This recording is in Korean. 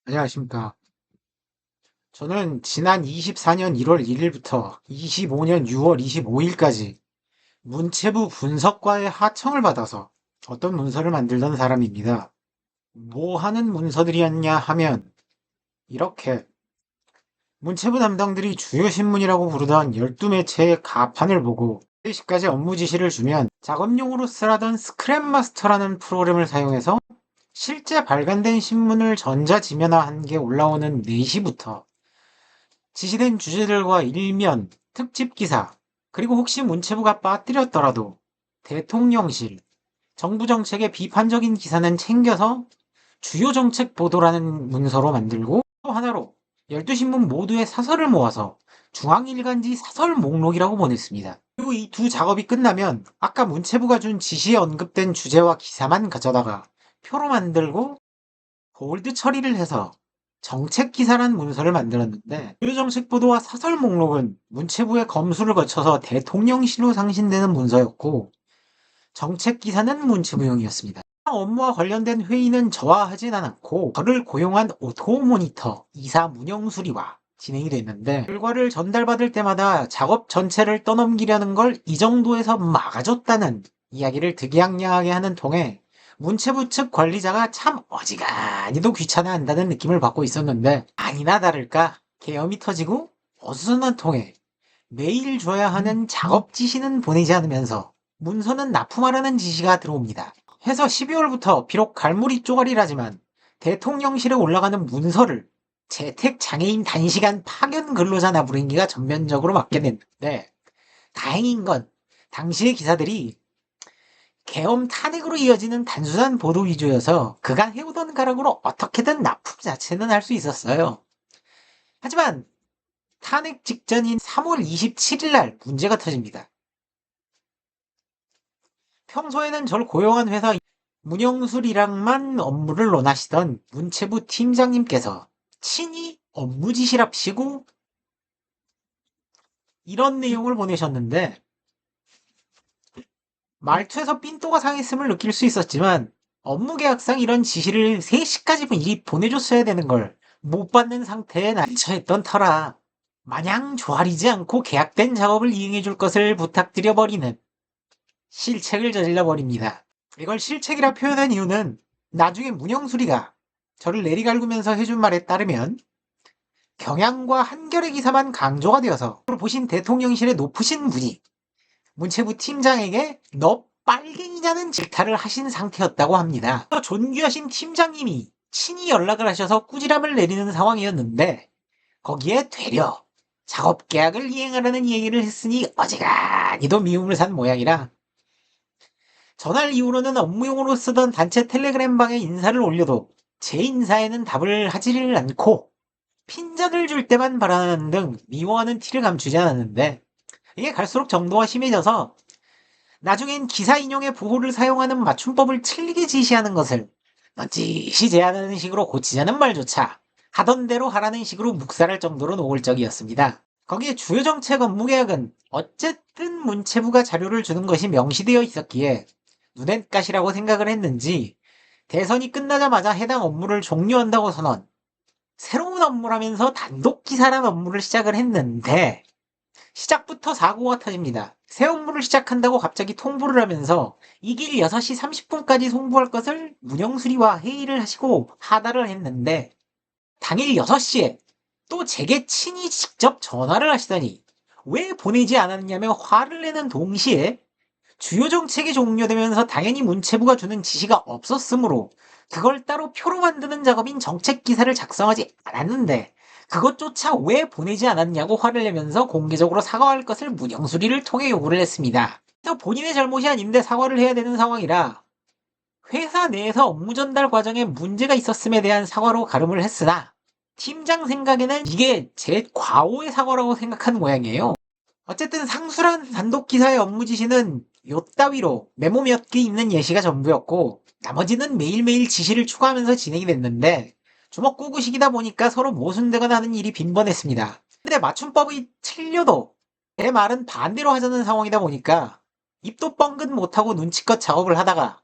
안녕하십니까. 저는 지난 24년 1월 1일부터 25년 6월 25일까지 문체부 분석과의 하청을 받아서 어떤 문서를 만들던 사람입니다. 뭐 하는 문서들이었냐 하면 이렇게 문체부 담당들이 주요 신문이라고 부르던 12매체의 가판을 보고 3시까지 업무 지시를 주면 작업용으로 쓰라던 스크랩마스터라는 프로그램을 사용해서 실제 발간된 신문을 전자지면화한 게 올라오는 4시부터 지시된 주제들과 일면, 특집 기사, 그리고 혹시 문체부가 빠뜨렸더라도 대통령실, 정부 정책의 비판적인 기사는 챙겨서 주요 정책 보도라는 문서로 만들고 또 하나로 12신문 모두의 사설을 모아서 중앙일간지 사설 목록이라고 보냈습니다. 그리고 이 두 작업이 끝나면 아까 문체부가 준 지시에 언급된 주제와 기사만 가져다가 표로 만들고 홀드 처리를 해서 정책 기사란 문서를 만들었는데 그 정책 보도와 사설 목록은 문체부의 검수를 거쳐서 대통령실로 상신되는 문서였고 정책 기사는 문체부용이었습니다. 업무와 관련된 회의는 저와 하진 않았고 저를 고용한 오토 모니터 이사 문영수리와 진행이 됐는데 결과를 전달받을 때마다 작업 전체를 떠넘기려는 걸 이 정도에서 막아줬다는 이야기를 득양양하게 하는 통에 문체부 측 관리자가 참 어지간히도 귀찮아한다는 느낌을 받고 있었는데 아니나 다를까 계엄이 터지고 어수선한 통에 매일 줘야 하는 작업 지시는 보내지 않으면서 문서는 납품하라는 지시가 들어옵니다. 해서 12월부터 비록 갈무리 쪼가리라지만 대통령실에 올라가는 문서를 재택 장애인 단시간 파견 근로자 나부랭이가 전면적으로 맡게 됐는데 다행인 건 당시의 기사들이 계엄 탄핵으로 이어지는 단순한 보도 위주여서 그간 해오던 가락으로 어떻게든 납품 자체는 할 수 있었어요. 하지만 탄핵 직전인 3월 27일 날 문제가 터집니다. 평소에는 절 고용한 회사 문영술이랑만 업무를 논하시던 문체부 팀장님께서 친히 업무 지시랍시고 이런 내용을 보내셨는데 말투에서 삔또가 상했음을 느낄 수 있었지만 업무 계약상 이런 지시를 3시까지 미리 보내줬어야 되는 걸 못 받는 상태에 난처했던 터라 마냥 조아리지 않고 계약된 작업을 이행해 줄 것을 부탁드려 버리는 실책을 저질러 버립니다. 이걸 실책이라 표현한 이유는 나중에 문영수리가 저를 내리갈구면서 해준 말에 따르면 경향과 한결의 기사만 강조가 되어서 보신 대통령실의 높으신 분이 문체부 팀장에게 너 빨갱이냐는 질타를 하신 상태였다고 합니다. 존귀하신 팀장님이 친히 연락을 하셔서 꾸지람을 내리는 상황이었는데 거기에 되려 작업 계약을 이행하라는 얘기를 했으니 어지간히도 미움을 산 모양이라 전날 이후로는 업무용으로 쓰던 단체 텔레그램방에 인사를 올려도 제 인사에는 답을 하지를 않고 핀잔을 줄 때만 바라는 등 미워하는 티를 감추지 않았는데 이게 갈수록 정도가 심해져서 나중엔 기사 인용의 부호를 사용하는 맞춤법을 틀리게 지시하는 것을 넌지시 제안하는 식으로 고치자는 말조차 하던 대로 하라는 식으로 묵살할 정도로 노골적이었습니다. 거기에 주요 정책 업무 계약은 어쨌든 문체부가 자료를 주는 것이 명시되어 있었기에 눈엣 가시라고 생각을 했는지 대선이 끝나자마자 해당 업무를 종료한다고 선언, 새로운 업무라면서 단독 기사란 업무를 시작을 했는데 시작부터 사고가 터집니다. 새 업무를 시작한다고 갑자기 통보를 하면서 이 길 6시 30분까지 송부할 것을 문영수리와 회의를 하시고 하달을 했는데 당일 6시에 또 제게 친히 직접 전화를 하시더니 왜 보내지 않았냐며 화를 내는 동시에 주요 정책이 종료되면서 당연히 문체부가 주는 지시가 없었으므로 그걸 따로 표로 만드는 작업인 정책 기사를 작성하지 않았는데 그것조차 왜 보내지 않았냐고 화를 내면서 공개적으로 사과할 것을 문영수리를 통해 요구를 했습니다. 그래서 본인의 잘못이 아닌데 사과를 해야 되는 상황이라 회사 내에서 업무 전달 과정에 문제가 있었음에 대한 사과로 가름을 했으나 팀장 생각에는 이게 제 과오의 사과라고 생각한 모양이에요. 어쨌든 상수란 단독 기사의 업무 지시는 요 따위로 메모 몇 개 있는 예시가 전부였고 나머지는 매일매일 지시를 추가하면서 진행이 됐는데 주먹구구식이다 보니까 서로 모순되거나 하는 일이 빈번했습니다. 근데 맞춤법이 틀려도 제 말은 반대로 하자는 상황이다 보니까 입도 뻥긋 못하고 눈치껏 작업을 하다가